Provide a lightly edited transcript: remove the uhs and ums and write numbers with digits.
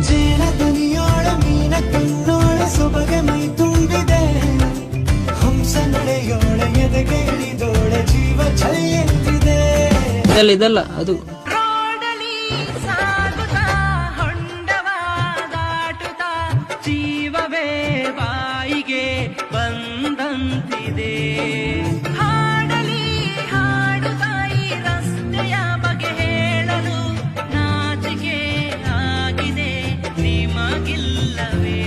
ಜೇನ ದನಿಯೋಳ ಮೀನ ಕಣ್ಣೋಳ ಸೊಬಗೆ ಮೈ ತುಂಬಿದೆ, ಹಂಸ ನಡೆಯೋಳ ಎದೆಗೆ ಇಳಿದೋಳ ಜೀವ ಛೈ ಎಂದಿದೆ. ಇದಲ್ಲ ಅದು ರೋಡಲಿ ಸಾಗುತ್ತಾ ಹೊಂಡವ ದಾಟುತ್ತಾ ಜೀವವೇ ಬಾಯಿಗೆ ಬಂದಂತಿದೆ. ಹಾಡಲಿ ಹಾಡುತ್ತಾಯಿ ರಸ್ತೆಯ ಬಗೆ ಹೇಳಲು ನಾಚಿಕೆ ಆಗಿದೆ ನಿಮಗಿಲ್ಲವೇ?